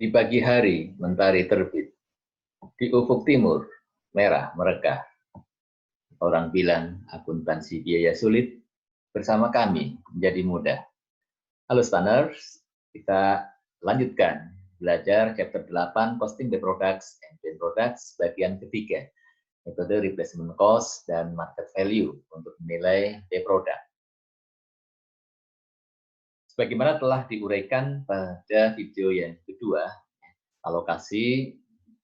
Di pagi hari, mentari terbit. Di ufuk timur, merah merekah. Orang bilang akuntansi biaya sulit, bersama kami menjadi mudah. Halo Stanners, kita lanjutkan belajar chapter 8 Costing the Products and End Products bagian ketiga, metode replacement cost dan market value untuk menilai the product. Sebagaimana telah diuraikan pada video yang kedua, alokasi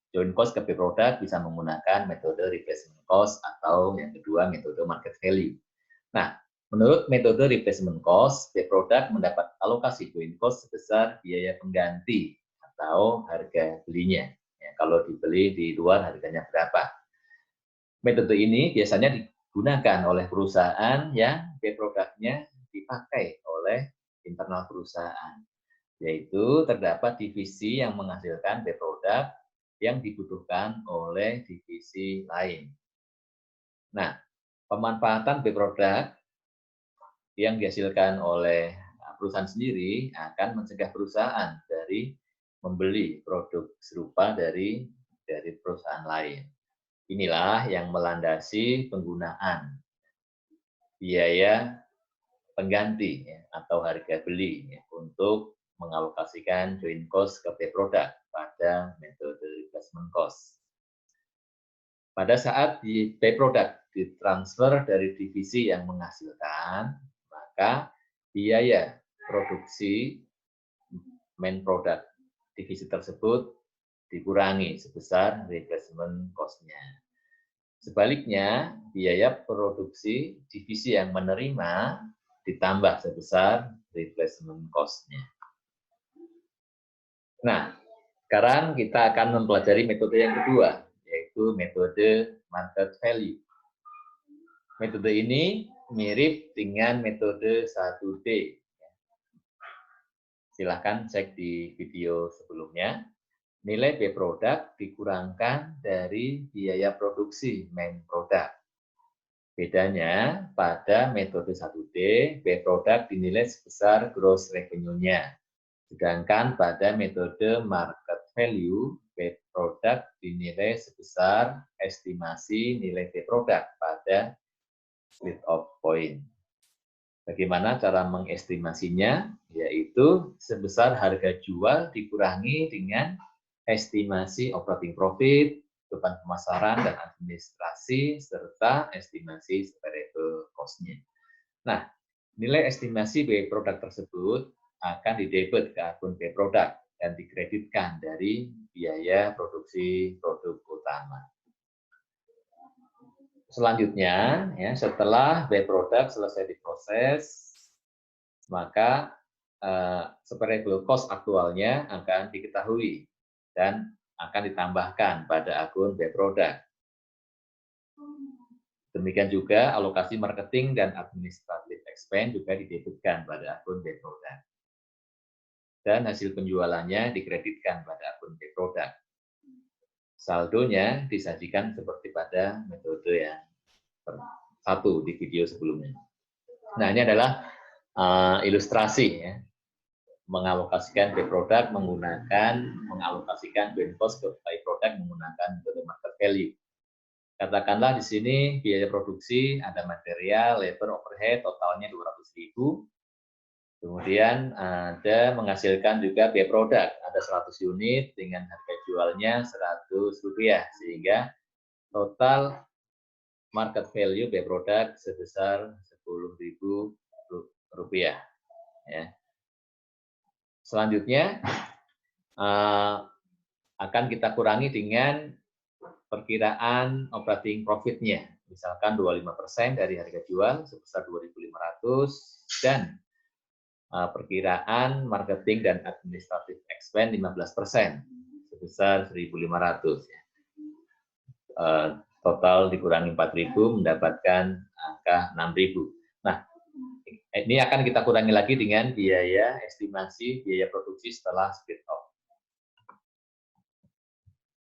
joint cost ke product bisa menggunakan metode replacement cost atau yang kedua metode market value. Nah, menurut metode replacement cost, product mendapat alokasi joint cost sebesar biaya pengganti atau harga belinya. Ya, kalau dibeli di luar harganya berapa. Metode ini biasanya digunakan oleh perusahaan yang produknya dipakai oleh internal perusahaan, yaitu terdapat divisi yang menghasilkan produk yang dibutuhkan oleh divisi lain. Nah, pemanfaatan produk yang dihasilkan oleh perusahaan sendiri akan mencegah perusahaan dari membeli produk serupa dari perusahaan lain. Inilah yang melandasi penggunaan biaya pengganti ya, atau harga beli ya, untuk mengalokasikan joint cost ke produk pada metode replacement cost. Pada saat di produk ditransfer dari divisi yang menghasilkan, maka biaya produksi main product divisi tersebut dikurangi sebesar replacement cost-nya. Sebaliknya, biaya produksi divisi yang menerima ditambah sebesar replacement cost-nya. Nah, sekarang kita akan mempelajari metode yang kedua, yaitu metode market value. Metode ini mirip dengan metode 1D. Silahkan cek di video sebelumnya. Nilai B produk dikurangkan dari biaya produksi main product. Bedanya, pada metode 1D, B produk dinilai sebesar gross revenue-nya. Sedangkan pada metode market value, B produk dinilai sebesar estimasi nilai B produk pada split off point. Bagaimana cara mengestimasinya? Yaitu sebesar harga jual dikurangi dengan estimasi operating profit, beban pemasaran dan administrasi, serta estimasi variable cost-nya. Nah, nilai estimasi B produk tersebut akan didebit ke akun B produk dan dikreditkan dari biaya produksi produk utama. Selanjutnya, ya, setelah B produk selesai diproses, maka variable cost aktualnya akan diketahui dan akan ditambahkan pada akun B produk. Demikian juga alokasi marketing dan administrative expense juga didebitkan pada akun B produk. Dan hasil penjualannya dikreditkan pada akun B produk. Saldonya disajikan seperti pada metode yang satu di video sebelumnya. Nah, ini adalah ilustrasi ya, mengalokasikan B produk mengalokasikan joint cost ke by product menggunakan metode market value. Katakanlah di sini biaya produksi ada material, labor, overhead totalnya 200.000. Kemudian ada menghasilkan juga B produk ada 100 unit dengan harga jualnya Rp100 sehingga total market value B produk sebesar Rp10.000 ya. Selanjutnya akan kita kurangi dengan perkiraan operating profit-nya. Misalkan 25% dari harga jual sebesar 2.500 dan perkiraan marketing dan administrative expense 15% sebesar 1.500. Total dikurangi 4.000 mendapatkan angka 6.000. Nah, ini akan kita kurangi lagi dengan biaya estimasi biaya produksi setelah split off.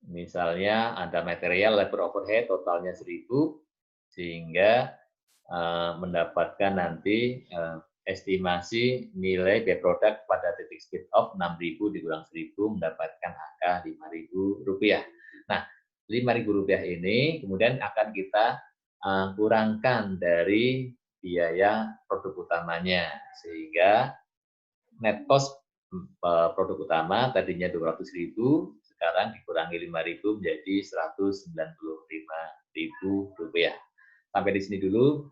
Misalnya ada material, labor, overhead totalnya 1.000 sehingga mendapatkan nanti estimasi nilai by product pada titik split off 6.000 dikurang 1.000 mendapatkan angka Rp5.000. Nah, Rp5.000 ini kemudian akan kita kurangkan dari biaya produk utamanya, sehingga net cost produk utama tadinya 200.000, sekarang dikurangi 5.000 menjadi Rp195.000. Sampai di sini dulu,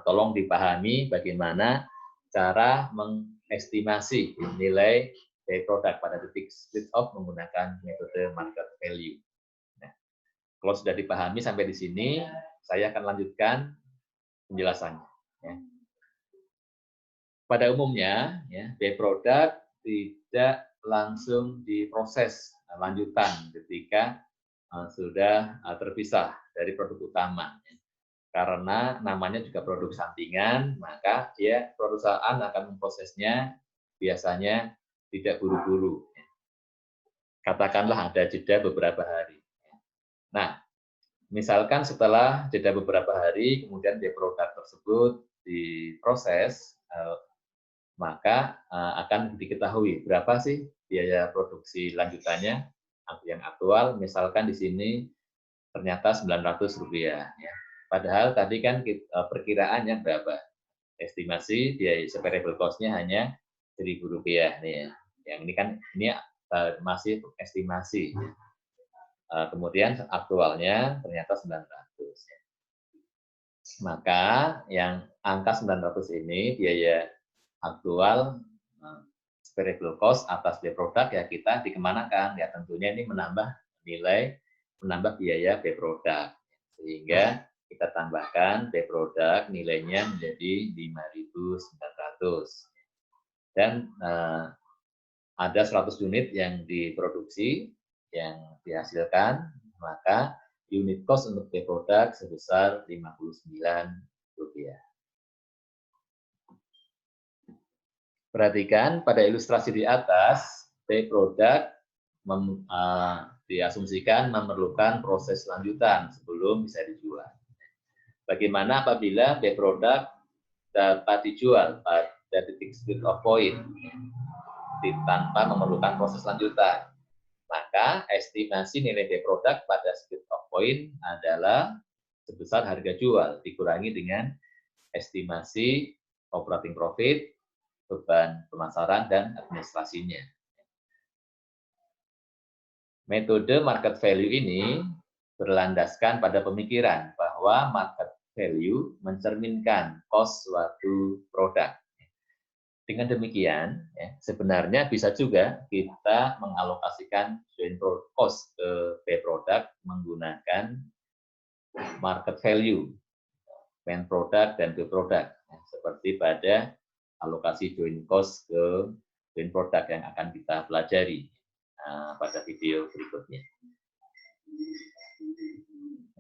tolong dipahami bagaimana cara mengestimasi nilai by product pada titik split off menggunakan metode market value. Nah, kalau sudah dipahami sampai di sini, saya akan lanjutkan penjelasannya. Ya. Pada umumnya, ya, by product tidak langsung diproses lanjutan ketika sudah terpisah dari produk utama. Karena namanya juga produk sampingan, maka ya perusahaan akan memprosesnya biasanya tidak buru-buru. Katakanlah ada jeda beberapa hari. Nah, misalkan setelah jeda beberapa hari, kemudian produk tersebut diproses, maka akan diketahui berapa sih biaya produksi lanjutannya yang aktual. Misalkan di sini ternyata Rp900. Ya. Padahal tadi kan perkiraannya berapa? Estimasi biaya variable cost-nya hanya Rp1.000 nih ya. Yang ini kan ini masih estimasi. Kemudian aktualnya ternyata 900. Ya. Maka yang angka 900 ini biaya aktual variable cost atas by product ya kita dikemanakan? Ya tentunya ini menambah biaya by product. Sehingga kita tambahkan by product nilainya menjadi 5.900. Dan ada 100 unit yang diproduksi, yang dihasilkan, maka unit cost untuk by product sebesar Rp59. Perhatikan pada ilustrasi di atas, by product diasumsikan memerlukan proses lanjutan sebelum bisa dijual. Bagaimana apabila by product dapat dijual pada titik split off point tanpa memerlukan proses lanjutan? Maka estimasi nilai by product pada split off point adalah sebesar harga jual dikurangi dengan estimasi operating profit, beban pemasaran, dan administrasinya. Metode market value ini berlandaskan pada pemikiran bahwa market value mencerminkan cost suatu produk. Dengan demikian, ya, sebenarnya bisa juga kita mengalokasikan joint cost ke by product menggunakan market value, main product dan by product, ya, seperti pada alokasi joint cost ke joint product yang akan kita pelajari pada video berikutnya.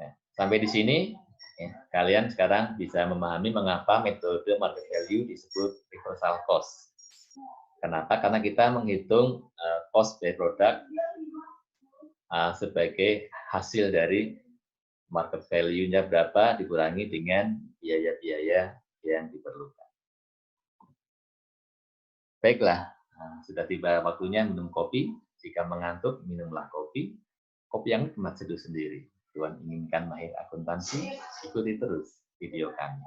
Nah, sampai di sini, ya, kalian sekarang bisa memahami mengapa metode market value disebut reversal cost. Kenapa? Karena kita menghitung cost by product sebagai hasil dari market value-nya berapa dikurangi dengan biaya-biaya yang diperlukan. Baiklah, sudah tiba waktunya minum kopi. Jika mengantuk, minumlah kopi. Kopi yang nikmat seduh sendiri. Tuhan inginkan mahir akuntansi, ikuti terus video kami.